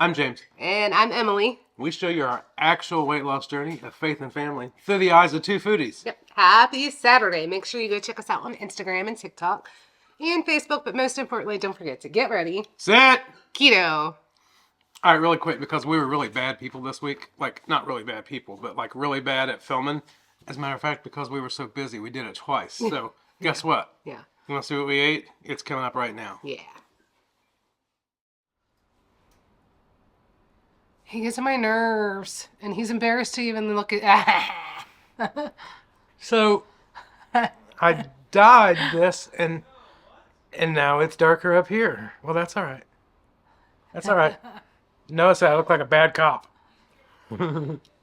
I'm James. And I'm Emily. We show you our actual weight loss journey of faith and family through the eyes of two foodies. Yep. Happy Saturday. Make sure you go check us out on Instagram and TikTok and Facebook. But most importantly, don't forget to get ready. Set! Keto. All right, really quick, because we were really bad people this week. Like, not really bad people, but like really bad at filming. As a matter of fact, because we were so busy, we did it twice. So, guess what? Yeah. You want to see what we ate? It's coming up right now. Yeah. He gets on my nerves, and he's embarrassed to even look at. So, I dyed this, and now it's darker up here. Well, that's all right. That's all right. Notice that I look like a bad cop.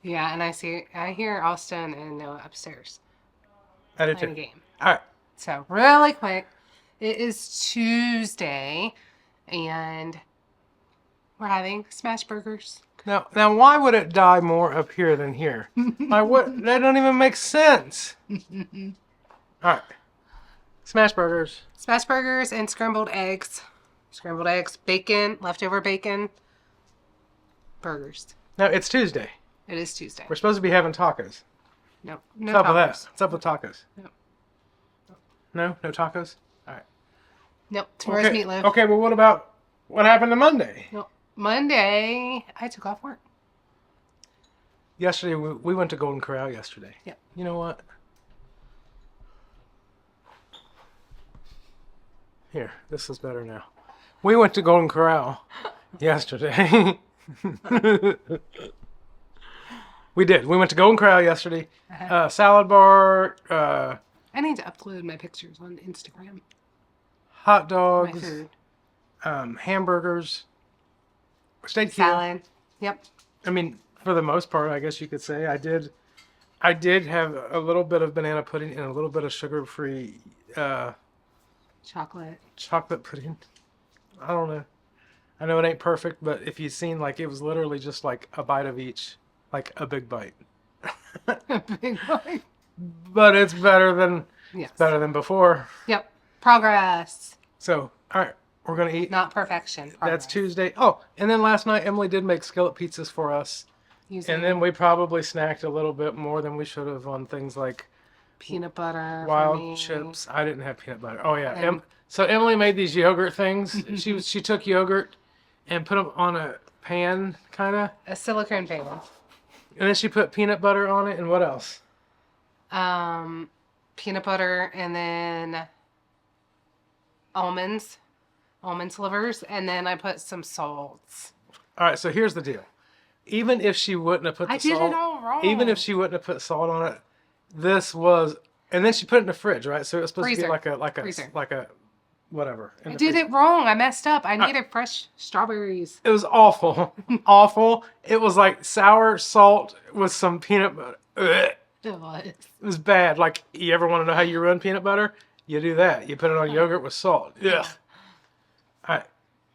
Yeah, and I hear Austin and Noah upstairs I did playing a too. game. All right. So, really quick, it is Tuesday, and we're having smash burgers. Now, why would it die more up here than here? Like, what? That don't even make sense. All right. Smash burgers. Smash burgers and scrambled eggs. Scrambled eggs, bacon, leftover bacon, burgers. Now, it's Tuesday. It is Tuesday. We're supposed to be having tacos. No What's up with that? tacos. What's up with tacos? No. No? No tacos? All right. Nope. Tomorrow's Okay. meatloaf. Okay, well, what happened to Monday? Nope. Monday, I took off work. Yesterday, we went to Golden Corral yesterday. Yep. You know what? Here, this is better now. We went to Golden Corral yesterday. We did. We went to Golden Corral yesterday. Salad bar, I need to upload my pictures on Instagram. hot My dogs, food. hamburgers, steak Salad. Yep. I mean, for the most part, I guess you could say I did have a little bit of banana pudding and a little bit of sugar-free Chocolate. chocolate pudding. I don't know. I know it ain't perfect, but if you've seen, like, it was literally just like a bite of each, like a big bite. Big bite. But it's better than Yes. before. Yep. Progress. So, all right, we're gonna eat. Not perfection. That's Progress. Tuesday. Oh, and then last night Emily did make skillet pizzas for us, Using and then we probably snacked a little bit more than we should have on things like peanut butter. for wild me. chips. I didn't have peanut butter. Oh yeah. And- So Emily made these yogurt things. she took yogurt and put them on a pan, kind of, A silicone pan. and then she put peanut butter on it. And what else? Peanut butter, and then almond slivers, and then I put some salts. All right. So here's the deal. Even if she wouldn't have put the I did salt, it all wrong. even if she wouldn't have put salt on it, this was, and then she put it in the fridge, right? So it was supposed to be Freezer. like a whatever. in I the did freezer. it wrong. I messed up. I needed fresh strawberries. It was awful, awful. It was like sour salt with some peanut butter. Ugh. It was. It was bad. Like, you ever want to know how you run peanut butter? You do that. You put it on yogurt with salt. Yeah. All right.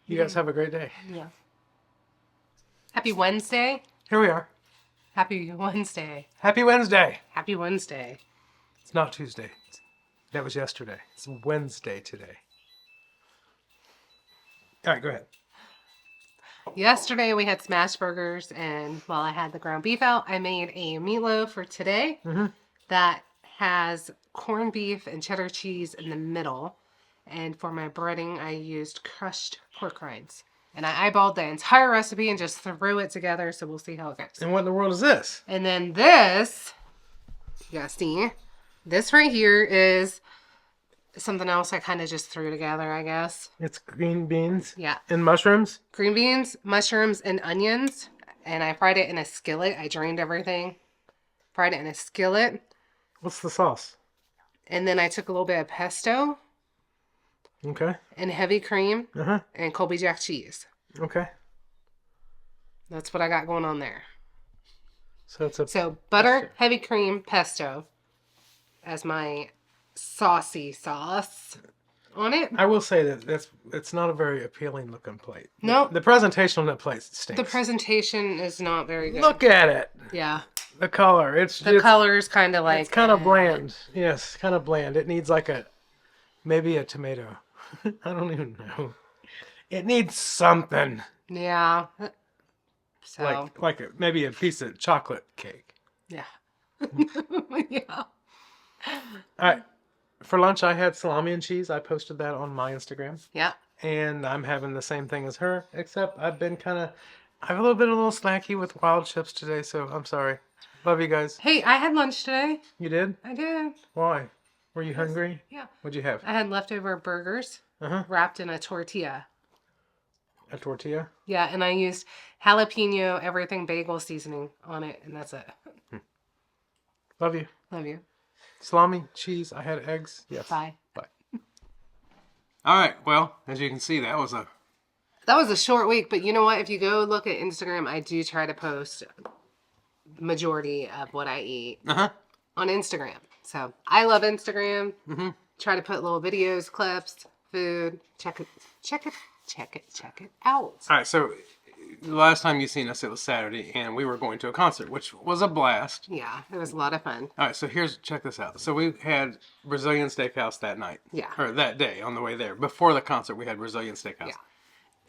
You guys have a great day. Yeah. Happy Wednesday. Here we are. Happy Wednesday. Happy Wednesday. Happy Wednesday. It's not Tuesday. That was yesterday. It's Wednesday today. All right, go ahead. Yesterday we had smash burgers, and while I had the ground beef out, I made a meatloaf for today that has corned beef and cheddar cheese in the middle. And for my breading, I used crushed pork rinds. And I eyeballed the entire recipe and just threw it together, so we'll see how it goes. And what in the world is this? And then this, you gotta see, this right here is something else I kind of just threw together, I guess. It's green beans Yeah. and mushrooms. Green beans, mushrooms, and onions. And I fried it in a skillet. I drained everything. Fried it in a skillet. What's the sauce? And then I took a little bit of pesto Okay. and heavy cream Uh-huh. and Colby Jack cheese. Okay. That's what I got going on there. So it's a... So butter, Pesto. heavy cream, pesto as my saucy sauce on it. I will say that it's not a very appealing looking plate. No. The presentation on that plate stinks. The presentation is not very good. Look at it. Yeah. The color. The color's kind of like... It's kind of bland. Yes, kind of bland. It needs like maybe a tomato. I don't even know. It needs something. Yeah. So maybe a piece of chocolate cake. yeah. Yeah. All right. For lunch, I had salami and cheese. I posted that on my Instagram. Yeah. And I'm having the same thing as her, except I've been I've a little snacky with wild chips today, so I'm sorry. Love you guys. Hey, I had lunch today. You did? I did. Why? Were you hungry? Yeah. What'd you have? I had leftover burgers Uh-huh. wrapped in a tortilla. A tortilla? Yeah, and I used jalapeno everything bagel seasoning on it, and that's it. Love you. Love you. Salami, cheese. I had eggs. Yes. Bye. Bye. All right. Well, as you can see, that was a short week, but you know what? If you go look at Instagram, I do try to post majority of what I eat on Instagram. So I love Instagram. Mm-hmm. Try to put little videos, clips, food. Check it out. All right. So the last time you seen us, it was Saturday, and we were going to a concert, which was a blast. Yeah, it was a lot of fun. All right. So check this out. So we had Brazilian steakhouse that night. Yeah. Or that day on the way there. Before the concert, we had Brazilian steakhouse. Yeah.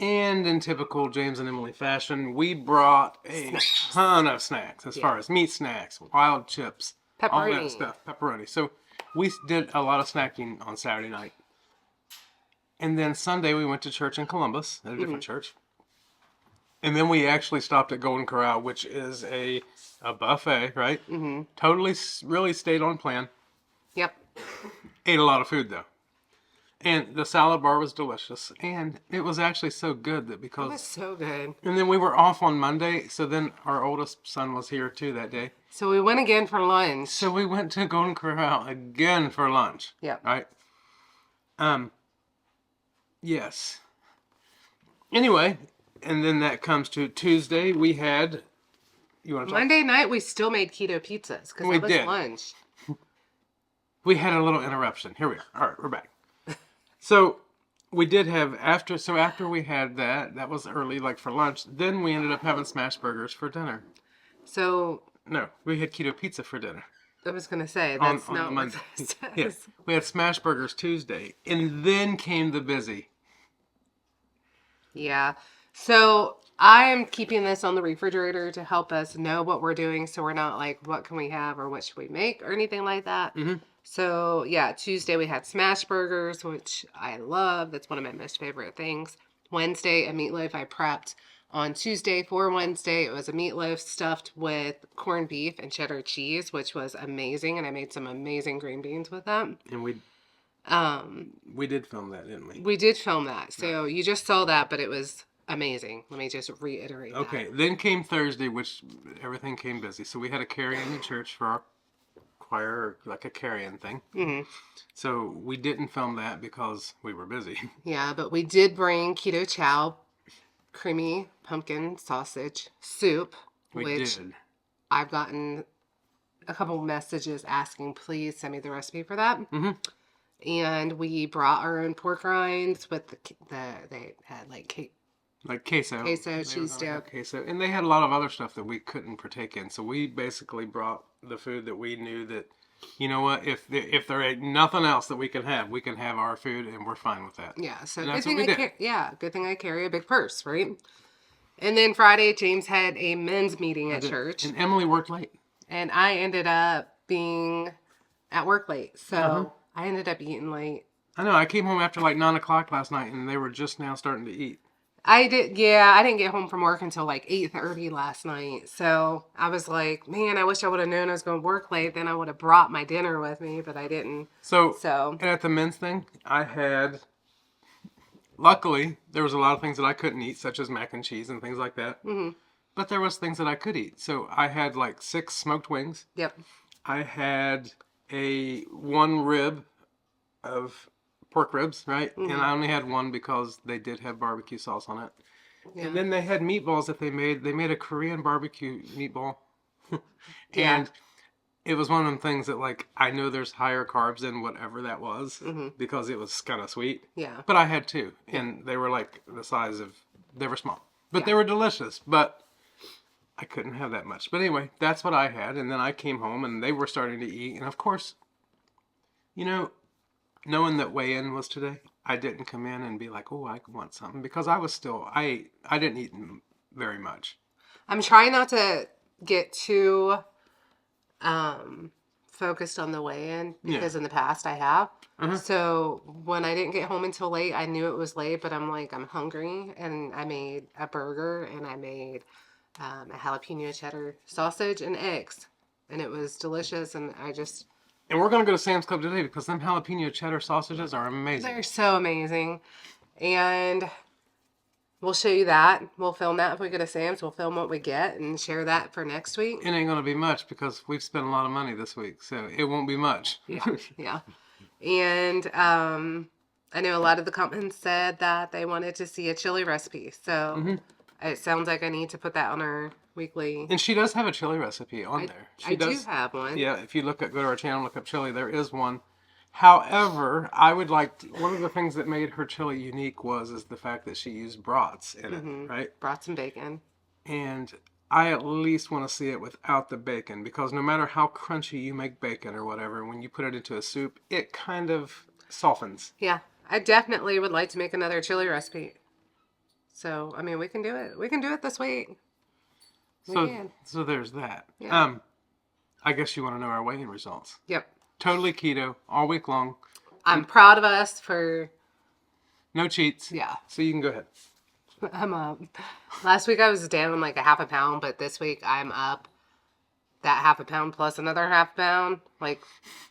And in typical James and Emily fashion, we brought a ton of snacks as far as meat snacks, wild chips, all that stuff, pepperoni. So we did a lot of snacking on Saturday night. And then Sunday we went to church in Columbus, at a different church. And then we actually stopped at Golden Corral, which is a buffet, right? Mm-hmm. Totally, really stayed on plan. Yep. Ate a lot of food, though. And the salad bar was delicious. And it was actually so good that because... It was so good. And then we were off on Monday, so then our oldest son was here, too, that day. So we went again for lunch. So we went to Golden Corral again for lunch. Yeah. Right? Yes. Anyway, and then that comes to Tuesday. We had... You want to talk? Monday night, we still made keto pizzas because it was lunch. We had a little interruption. Here we are. All right, we're back. So we did have after we had that was early, like for lunch. Then we ended up having smash burgers for dinner. So no, we had keto pizza for dinner. I was gonna say that's on not Monday. what it says. Yes, we had smash burgers Tuesday, and then came the busy. Yeah. So I am keeping this on the refrigerator to help us know what we're doing, so we're not like, what can we have or what should we make or anything like that. Mm-hmm. So yeah, Tuesday we had smash burgers, which I love. That's one of my most favorite things. Wednesday, a meatloaf I prepped on Tuesday for Wednesday. It was a meatloaf stuffed with corned beef and cheddar cheese, which was amazing. And I made some amazing green beans with them. And we did film that, didn't we? We did film that. So you just saw that, but it was amazing. Let me just reiterate that. Okay, then came Thursday, which everything came busy. So we had a carry-in in church for our choir, like a carry-in thing. Mm-hmm. So we didn't film that because we were busy. Yeah, but we did bring keto chow, creamy pumpkin sausage soup, which did. I've gotten a couple messages asking, please send me the recipe for that. Mm-hmm. And we brought our own pork rinds with they had like queso, cheese dip. Queso. And they had a lot of other stuff that we couldn't partake in. So we basically brought the food that we knew that, you know what, if there ain't nothing else that we can have our food and we're fine with that. Yeah, so and good thing I carry a big purse, right? And then Friday, James had a men's meeting at church. And Emily worked late. And I ended up being at work late. So I ended up eating late. I know. I came home after like 9 o'clock last night and they were just now starting to eat. I didn't get home from work until like 8:30 last night. So I was like, man, I wish I would have known I was going to work late. Then I would have brought my dinner with me, but I didn't. So and at the men's thing, luckily, there was a lot of things that I couldn't eat, such as mac and cheese and things like that. Mm-hmm. But there was things that I could eat. So I had like 6 smoked wings. Yep. I had one rib of pork ribs, right? Mm-hmm. And I only had one because they did have barbecue sauce on it. Yeah. And then they had meatballs that they made. They made a Korean barbecue meatball. And it was one of them things that, like, I know there's higher carbs in whatever that was because it was kind of sweet. Yeah. But I had 2. And they were, like, the size of... They were small. But they were delicious. But I couldn't have that much. But anyway, that's what I had. And then I came home and they were starting to eat. And, of course, you know... Knowing that weigh-in was today, I didn't come in and be like, oh, I want something. Because I was still, I didn't eat very much. I'm trying not to get too focused on the weigh-in because in the past I have. So when I didn't get home until late, I knew it was late, but I'm like, I'm hungry, and I made a burger, and I made a jalapeno cheddar sausage and eggs, and it was delicious, and And we're going to go to Sam's Club today because them jalapeno cheddar sausages are amazing. They're so amazing. And we'll show you that. We'll film that if we go to Sam's. We'll film what we get and share that for next week. It ain't going to be much because we've spent a lot of money this week, so it won't be much. Yeah. And I know a lot of the comments said that they wanted to see a chili recipe. So it sounds like I need to put that on our weekly. And she does have a chili recipe on there. I do have one. Yeah, if you go to our channel, look up chili, there is one. However, I would one of the things that made her chili unique is the fact that she used brats in it, right? Brats and bacon. And I at least want to see it without the bacon, because no matter how crunchy you make bacon or whatever, when you put it into a soup, it kind of softens. Yeah, I definitely would like to make another chili recipe. So, I mean, we can do it. We can do it this week. So there's that. Yeah. I guess you want to know our weigh-in results. Yep. Totally keto all week long. I'm proud of us for... No cheats. Yeah. So you can go ahead. I'm up. Last week I was down like a half a pound, but this week I'm up that half a pound plus another half pound.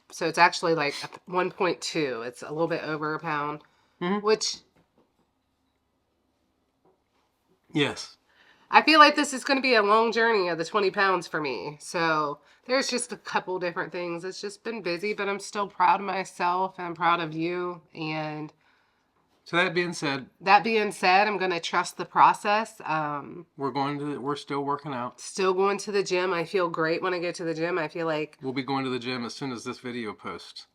So it's actually like 1.2. It's a little bit over a pound, which... Yes. I feel like this is going to be a long journey of the 20 pounds for me. So there's just a couple different things. It's just been busy, but I'm still proud of myself and I'm proud of you. And so that being said, I'm going to trust the process. We're still working out. Still going to the gym. I feel great when I get to the gym. I feel like we'll be going to the gym as soon as this video posts.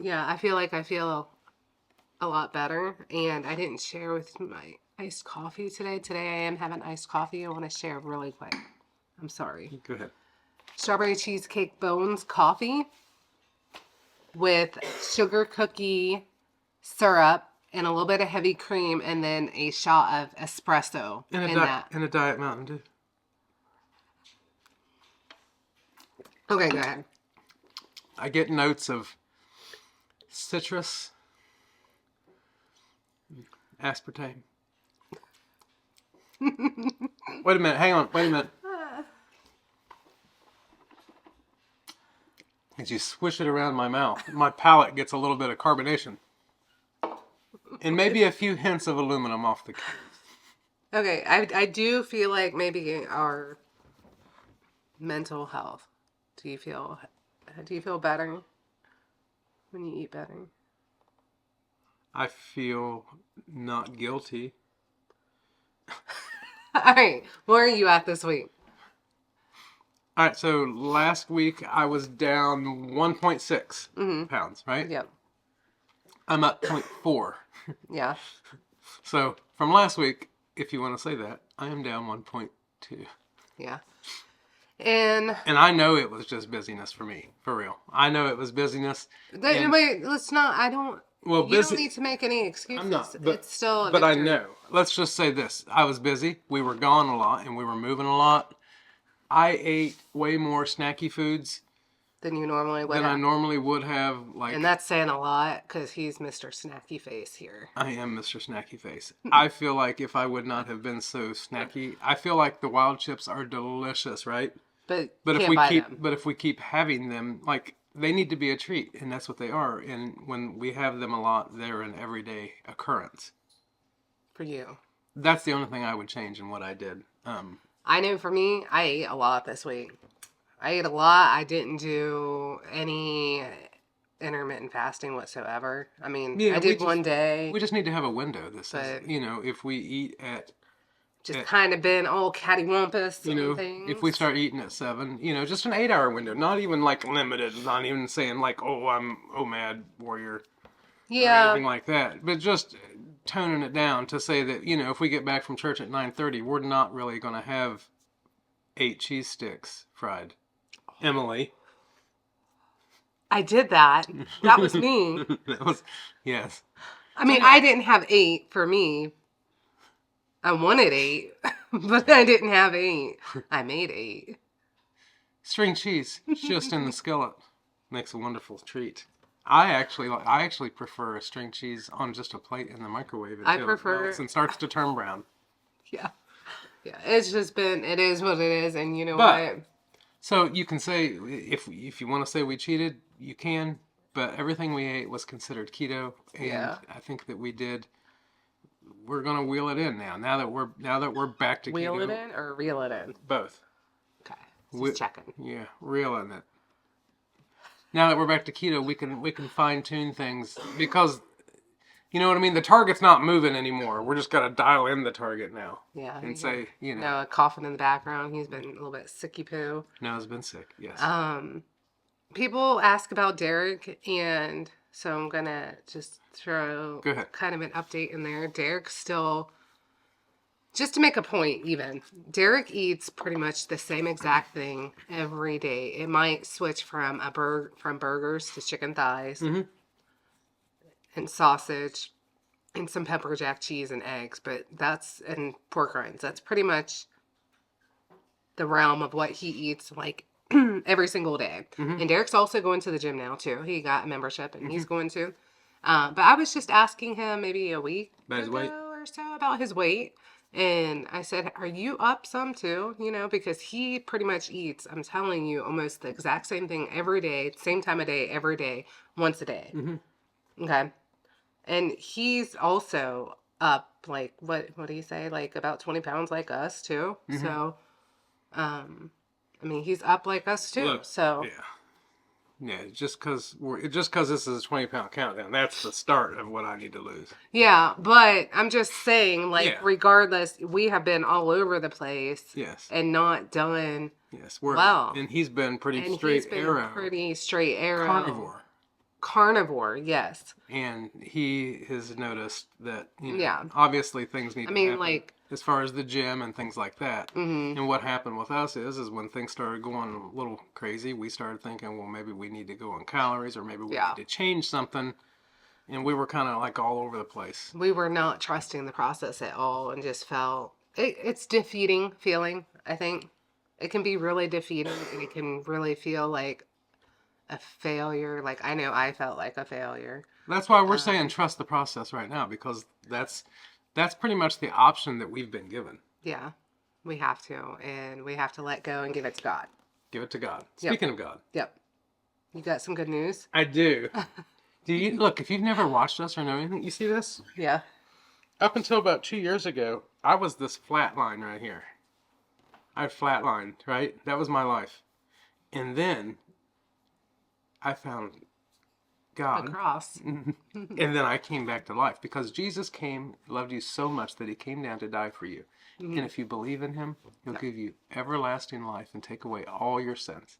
Yeah, I feel like I feel a lot better. And I didn't share with my iced coffee today. Today I am having iced coffee. I want to share really quick. I'm sorry. Go ahead. Strawberry cheesecake bones coffee with sugar cookie syrup and a little bit of heavy cream, and then a shot of espresso and a Diet Mountain Dew. Okay, go ahead. I get notes of citrus, aspartame. Wait a minute. Hang on. Wait a minute. As you swish it around my mouth, my palate gets a little bit of carbonation. And maybe a few hints of aluminum off the can. Okay, I do feel like maybe our mental health. Do you feel better when you eat better? I feel not guilty. All right, where are you at this week? All right, so last week I was down 1.6 pounds, right? Yep. I'm at 0.4. Yeah. So from last week, if you want to say that, I am down 1.2. Yeah. And I know it was just busyness for me, for real. I know it was busyness. Wait, let's not. I don't. Well, you don't need to make any excuses. I'm not. But, it's still a victory. I know. Let's just say this: I was busy. We were gone a lot, and we were moving a lot. I ate way more snacky foods than you normally would. I normally would have. And that's saying a lot because he's Mr. Snacky Face here. I am Mr. Snacky Face. I feel like if I would not have been so snacky, I feel like the wild chips are delicious, right? But if we keep having them, like, they need to be a treat, and that's what they are. And when we have them a lot, they're an everyday occurrence. For you. That's the only thing I would change in what I did. I know for me, I ate a lot this week. I ate a lot. I didn't do any intermittent fasting whatsoever. I mean, I did one day. We just need to have a window. If we eat at... Just kind of been all cattywampus things. If we start eating at 7, just an 8-hour window. Not even, like, limited. Not even saying, like, I'm OMAD warrior. Yeah. Or anything like that. But just toning it down to say that, if we get back from church at 9:30, we're not really going to have 8 cheese sticks fried. Emily. I did that. That was me. Yes. I mean, I didn't have 8 for me. I wanted 8, but I didn't have 8. I made 8. String cheese, just in the skillet, makes a wonderful treat. I actually prefer a string cheese on just a plate in the microwave until it melts and starts to turn brown. Yeah. Yeah, it's just been, it is what it is, and you know what? So you can say, if you want to say we cheated, you can, but everything we ate was considered keto, and I think that we did. We're gonna wheel it in now. Now that we're back to wheel keto. Wheel it in or reel it in? Both. Okay, just checking. Yeah, reeling it. Now that we're back to keto, we can fine tune things because, you know what I mean. The target's not moving anymore. We're just gotta dial in the target now. Yeah. And say, you know. No, coughing in the background. He's been a little bit sicky poo. No, he's been sick. Yes. People ask about Derek, and so I'm gonna just throw kind of an update in there. Derek's still, just to make a point, even Derek eats pretty much the same exact thing every day. It might switch from burgers to chicken thighs and sausage and some pepper jack cheese and eggs, and pork rinds. That's pretty much the realm of what he eats like every single day. And Derek's also going to the gym now too. He got a membership and he's going to. But I was just asking him maybe a week ago or so about his weight. And I said, are you up some too? You know, because he pretty much eats, I'm telling you, almost the exact same thing every day, same time of day, every day, once a day. Okay. And he's also up, like, what do you say? Like about 20 pounds like us too. So, I mean, he's up like us too. Look, so yeah, just because this is a 20-pound countdown, that's the start of what I need to lose. Yeah, but I'm just saying, like, regardless, we have been all over the place. Yes. And not done. Yes, well. And he's been pretty straight arrow. Carnivore, yes. And he has noticed that, you know, obviously things need to happen. Like, as far as the gym and things like that. And what happened with us is when things started going a little crazy, we started thinking, well, maybe we need to go on calories or maybe we need to change something. And we were kind of like all over the place. We were not trusting the process at all and just felt, it's defeating feeling, I think. It can be really defeating and it can really feel like a failure. Like, I know I felt like a failure. That's why we're saying trust the process right now, because that's pretty much the option that we've been given. Yeah, we have to. And we have to let go and give it to God. Give it to God. Speaking of God. Yep. You got some good news? I do. Look, if you've never watched us or know anything, you see this? Yeah. Up until about 2 years ago, I was this flat line right here. I flatlined, right? That was my life. And then I found God. The cross. And then I came back to life because Jesus loved you so much that he came down to die for you. And if you believe in him, he'll give you everlasting life and take away all your sins.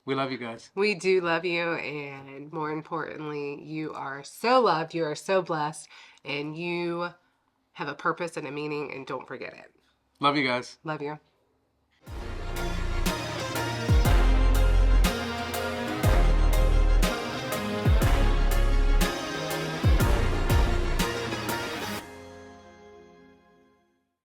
We love you guys. We do love you. And more importantly, you are so loved. You are so blessed. And you have a purpose and a meaning. And don't forget it. Love you guys. Love you.